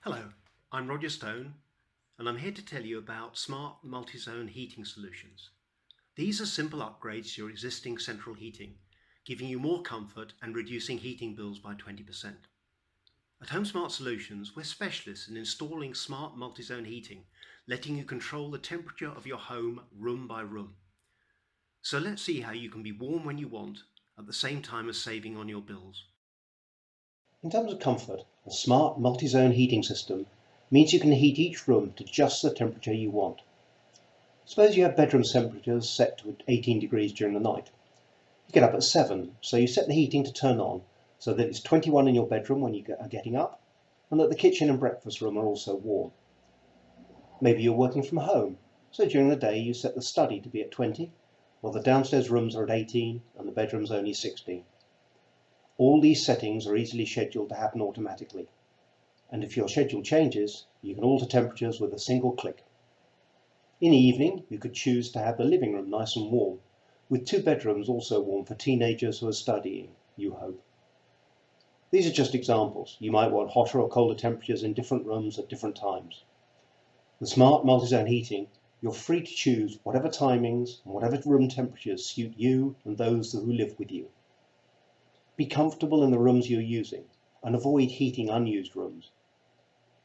Hello, I'm Roger Stone, and I'm here to tell you about smart multi-zone heating solutions. These are simple upgrades to your existing central heating, giving you more comfort and reducing heating bills by 20%. At Homesmart Solutions, we're specialists in installing smart multi-zone heating, letting you control the temperature of your home room by room. So let's see how you can be warm when you want, at the same time as saving on your bills. In terms of comfort, a smart multi-zone heating system means you can heat each room to just the temperature you want. Suppose you have bedroom temperatures set to 18 degrees during the night. You get up at 7, so you set the heating to turn on so that it's 21 in your bedroom when you are getting up, and that the kitchen and breakfast room are also warm. Maybe you're working from home, so during the day you set the study to be at 20, while the downstairs rooms are at 18 and the bedrooms only 16. All these settings are easily scheduled to happen automatically, and if your schedule changes, you can alter temperatures with a single click. In the evening, you could choose to have the living room nice and warm, with 2 bedrooms also warm for teenagers who are studying, you hope. These are just examples. You might want hotter or colder temperatures in different rooms at different times. With smart multi-zone heating, you're free to choose whatever timings and whatever room temperatures suit you and those who live with you. Be comfortable in the rooms you're using and avoid heating unused rooms.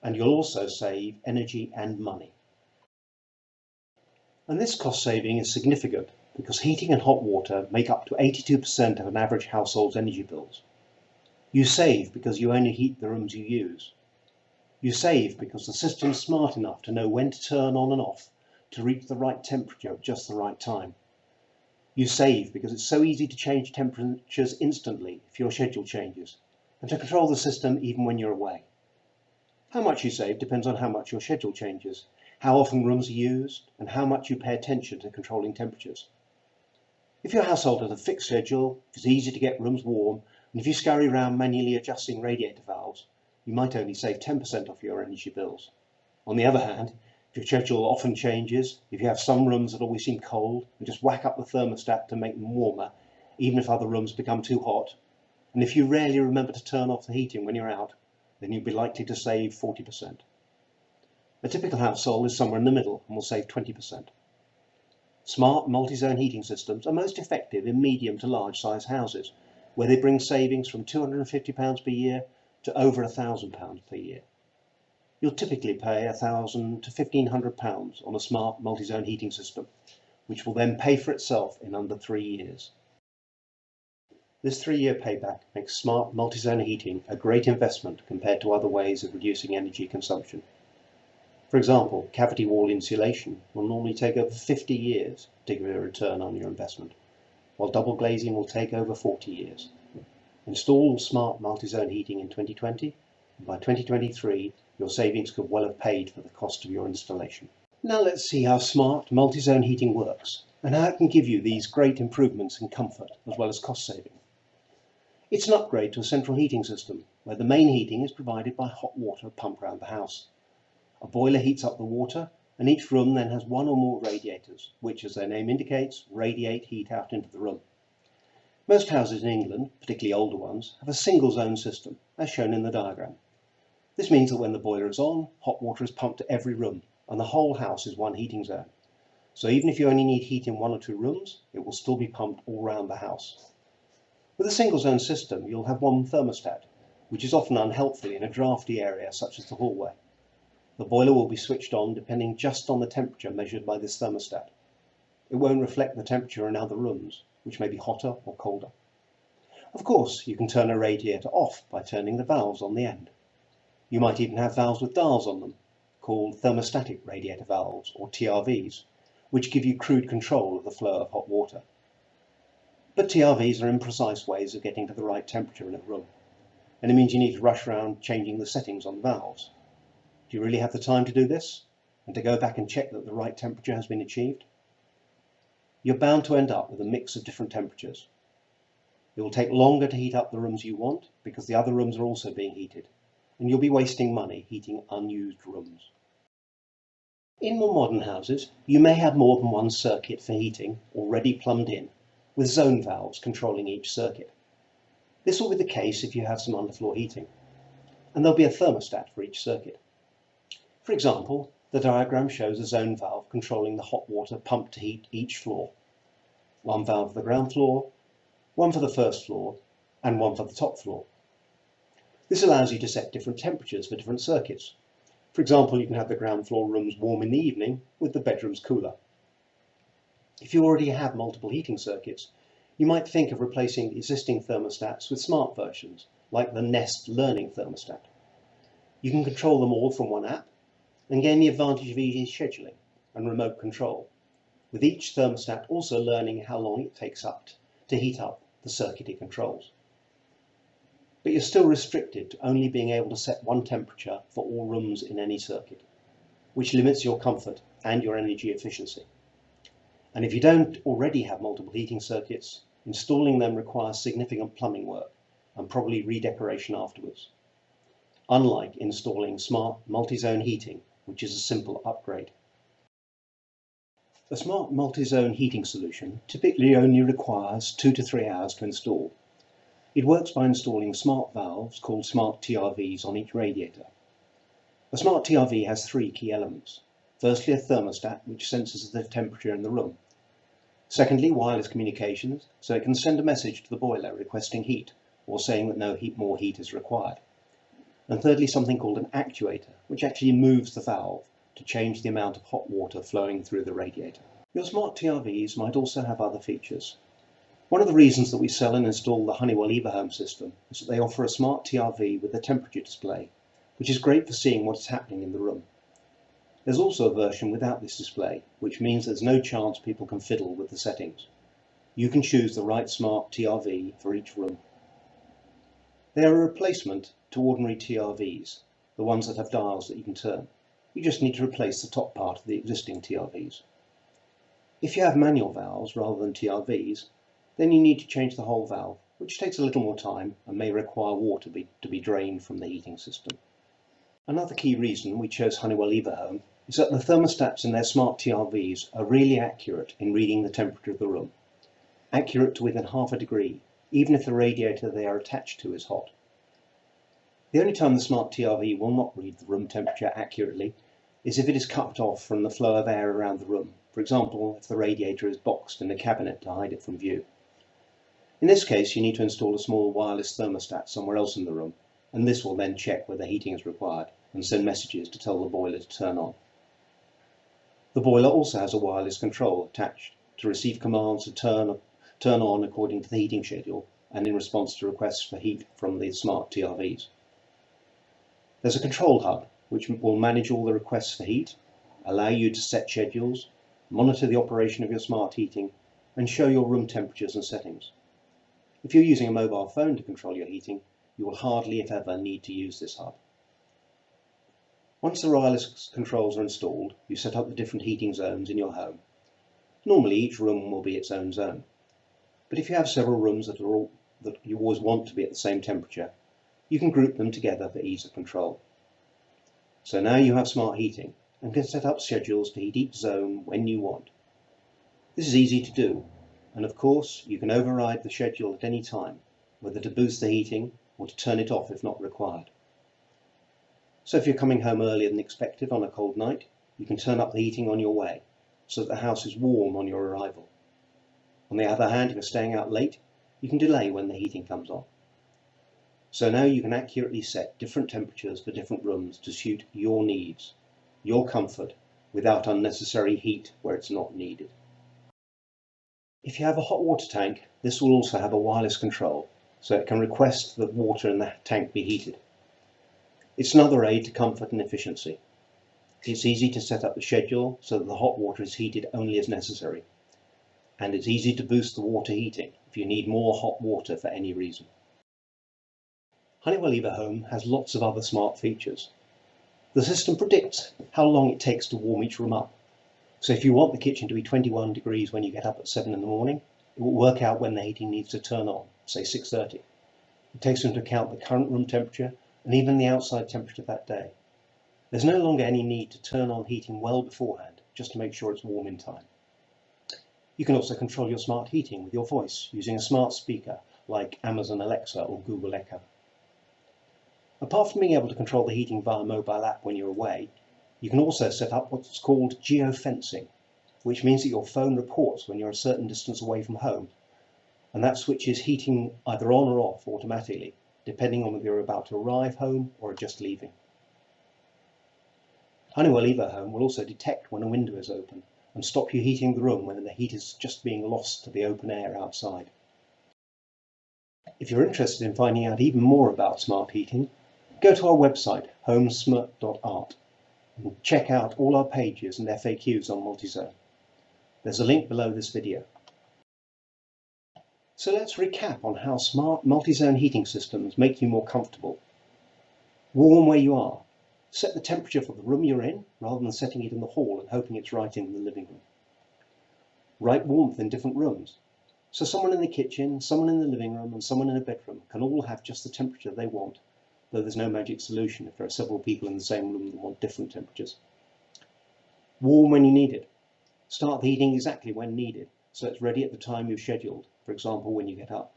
And you'll also save energy and money. And this cost saving is significant because heating and hot water make up to 82% of an average household's energy bills. You save because you only heat the rooms you use. You save because the system's smart enough to know when to turn on and off to reach the right temperature at just the right time. You save because it's so easy to change temperatures instantly if your schedule changes, and to control the system even when you're away. How much you save depends on how much your schedule changes, how often rooms are used, and how much you pay attention to controlling temperatures. If your household has a fixed schedule, if it's easy to get rooms warm, and if you scurry around manually adjusting radiator valves, you might only save 10% off your energy bills. On the other hand, if your schedule often changes, if you have some rooms that always seem cold, and just whack up the thermostat to make them warmer, even if other rooms become too hot, and if you rarely remember to turn off the heating when you're out, then you'll be likely to save 40%. A typical household is somewhere in the middle and will save 20%. Smart multi-zone heating systems are most effective in medium to large size houses, where they bring savings from £250 per year to over £1,000 per year. You'll typically pay £1,000 to £1,500 on a smart multi-zone heating system, which will then pay for itself in under 3 years. This 3-year payback makes smart multi-zone heating a great investment compared to other ways of reducing energy consumption. For example, cavity wall insulation will normally take over 50 years to give a return on your investment, while double glazing will take over 40 years. Install smart multi-zone heating in 2020, and by 2023 your savings could well have paid for the cost of your installation. Now let's see how smart multi-zone heating works and how it can give you these great improvements in comfort as well as cost saving. It's an upgrade to a central heating system where the main heating is provided by hot water pumped around the house. A boiler heats up the water, and each room then has 1 or more radiators, which, as their name indicates, radiate heat out into the room. Most houses in England, particularly older ones, have a single zone system, as shown in the diagram. This means that when the boiler is on, hot water is pumped to every room, and the whole house is one heating zone. So even if you only need heat in 1 or 2 rooms, it will still be pumped all around the house. With a single zone system, you'll have one thermostat, which is often unhelpful in a drafty area such as the hallway. The boiler will be switched on depending just on the temperature measured by this thermostat. It won't reflect the temperature in other rooms, which may be hotter or colder. Of course, you can turn a radiator off by turning the valves on the end. You might even have valves with dials on them, called thermostatic radiator valves, or TRVs, which give you crude control of the flow of hot water. But TRVs are imprecise ways of getting to the right temperature in a room, and it means you need to rush around changing the settings on the valves. Do you really have the time to do this, and to go back and check that the right temperature has been achieved? You're bound to end up with a mix of different temperatures. It will take longer to heat up the rooms you want because the other rooms are also being heated, and you'll be wasting money heating unused rooms. In more modern houses, you may have more than one circuit for heating already plumbed in, with zone valves controlling each circuit. This will be the case if you have some underfloor heating, and there'll be a thermostat for each circuit. For example, the diagram shows a zone valve controlling the hot water pumped to heat each floor. One valve for the ground floor, one for the first floor, and one for the top floor. This allows you to set different temperatures for different circuits. For example, you can have the ground floor rooms warm in the evening with the bedrooms cooler. If you already have multiple heating circuits, you might think of replacing existing thermostats with smart versions, like the Nest Learning thermostat. You can control them all from one app and gain the advantage of easy scheduling and remote control, with each thermostat also learning how long it takes to heat up the circuit it controls. But you're still restricted to only being able to set one temperature for all rooms in any circuit, which limits your comfort and your energy efficiency. And if you don't already have multiple heating circuits, installing them requires significant plumbing work and probably redecoration afterwards, unlike installing smart multi-zone heating, which is a simple upgrade. A smart multi-zone heating solution typically only requires 2 to 3 hours to install. It works by installing smart valves called smart TRVs on each radiator. A smart TRV has 3 key elements. Firstly, a thermostat which senses the temperature in the room. Secondly, wireless communications, so it can send a message to the boiler requesting heat or saying that no more heat is required. And thirdly, something called an actuator, which actually moves the valve to change the amount of hot water flowing through the radiator. Your smart TRVs might also have other features. One of the reasons that we sell and install the Honeywell EverHome system is that they offer a smart TRV with a temperature display, which is great for seeing what is happening in the room. There's also a version without this display, which means there's no chance people can fiddle with the settings. You can choose the right smart TRV for each room. They are a replacement to ordinary TRVs, the ones that have dials that you can turn. You just need to replace the top part of the existing TRVs. If you have manual valves rather than TRVs, then you need to change the whole valve, which takes a little more time and may require water to be drained from the heating system. Another key reason we chose Honeywell EverHome is that the thermostats in their smart TRVs are really accurate in reading the temperature of the room. Accurate to within half a degree, even if the radiator they are attached to is hot. The only time the smart TRV will not read the room temperature accurately is if it is cut off from the flow of air around the room. For example, if the radiator is boxed in a cabinet to hide it from view. In this case, you need to install a small wireless thermostat somewhere else in the room, and this will then check whether heating is required and send messages to tell the boiler to turn on. The boiler also has a wireless control attached to receive commands to turn on according to the heating schedule and in response to requests for heat from the smart TRVs. There's a control hub which will manage all the requests for heat, allow you to set schedules, monitor the operation of your smart heating, and show your room temperatures and settings. If you're using a mobile phone to control your heating, you will hardly, if ever, need to use this hub. Once the wireless controls are installed, you set up the different heating zones in your home. Normally, each room will be its own zone. But if you have several rooms that you always want to be at the same temperature, you can group them together for ease of control. So now you have smart heating and can set up schedules to heat each zone when you want. This is easy to do, and of course you can override the schedule at any time, whether to boost the heating or to turn it off if not required. So if you're coming home earlier than expected on a cold night, you can turn up the heating on your way, so that the house is warm on your arrival. On the other hand, if you're staying out late, you can delay when the heating comes on. So now you can accurately set different temperatures for different rooms to suit your needs, your comfort, without unnecessary heat where it's not needed. If you have a hot water tank, this will also have a wireless control, so it can request that water in the tank be heated. It's another aid to comfort and efficiency. It's easy to set up the schedule so that the hot water is heated only as necessary. And it's easy to boost the water heating if you need more hot water for any reason. Honeywell EverHome has lots of other smart features. The system predicts how long it takes to warm each room up. So if you want the kitchen to be 21 degrees when you get up at 7 in the morning, it will work out when the heating needs to turn on, say 6:30. It takes into account the current room temperature and even the outside temperature that day. There's no longer any need to turn on heating well beforehand, just to make sure it's warm in time. You can also control your smart heating with your voice using a smart speaker like Amazon Alexa or Google Echo. Apart from being able to control the heating via a mobile app when you're away, You can also set up what's called geofencing, which means that your phone reports when you're a certain distance away from home, and that switches heating either on or off automatically, depending on whether you're about to arrive home or are just leaving. Honeywell EvoHome will also detect when a window is open and stop you heating the room when the heat is just being lost to the open air outside. If you're interested in finding out even more about smart heating, go to our website, homesm.art, and check out all our pages and FAQs on multi-zone. There's a link below this video. So let's recap on how smart multi-zone heating systems make you more comfortable. Warm where you are. Set the temperature for the room you're in, rather than setting it in the hall and hoping it's right in the living room. Right warmth in different rooms. So someone in the kitchen, someone in the living room, and someone in a bedroom can all have just the temperature they want, though there's no magic solution if there are several people in the same room that want different temperatures. Warm when you need it. Start the heating exactly when needed, so it's ready at the time you've scheduled, for example when you get up.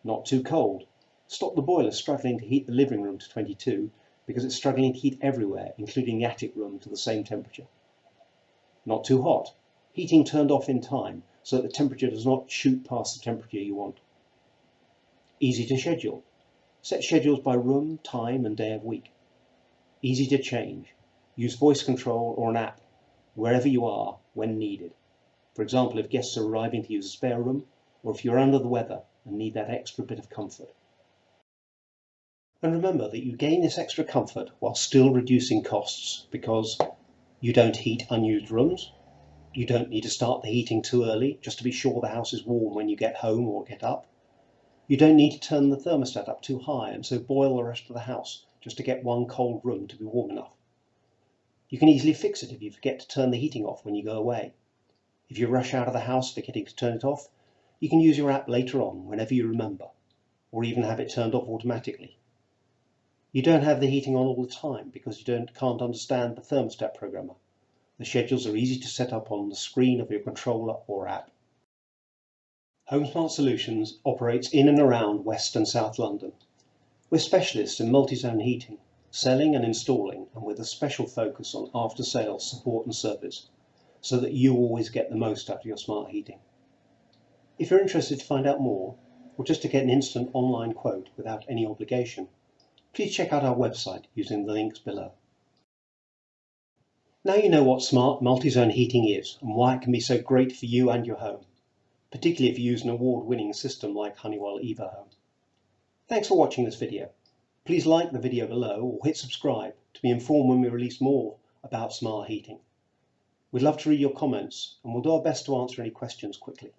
Not too cold. Stop the boiler struggling to heat the living room to 22 because it's struggling to heat everywhere, including the attic room, to the same temperature. Not too hot. Heating turned off in time so that the temperature does not shoot past the temperature you want. Easy to schedule. Set schedules by room, time and day of week. Easy to change. Use voice control or an app wherever you are when needed. For example, if guests are arriving to use a spare room, or if you're under the weather and need that extra bit of comfort. And remember that you gain this extra comfort while still reducing costs, because you don't heat unused rooms, you don't need to start the heating too early just to be sure the house is warm when you get home or get up. You don't need to turn the thermostat up too high and so boil the rest of the house just to get one cold room to be warm enough. You can easily fix it if you forget to turn the heating off when you go away. If you rush out of the house forgetting to turn it off, you can use your app later on whenever you remember, or even have it turned off automatically. You don't have the heating on all the time because you can't understand the thermostat programmer. The schedules are easy to set up on the screen of your controller or app. Homesmart Solutions operates in and around West and South London. We're specialists in multi-zone heating, selling and installing, and with a special focus on after-sales support and service, so that you always get the most out of your smart heating. If you're interested to find out more, or just to get an instant online quote without any obligation, please check out our website using the links below. Now you know what smart multi-zone heating is and why it can be so great for you and your home, particularly if you use an award-winning system like Honeywell EvoHome. Thanks for watching this video. Please like the video below or hit subscribe to be informed when we release more about smart heating. We'd love to read your comments and we'll do our best to answer any questions quickly.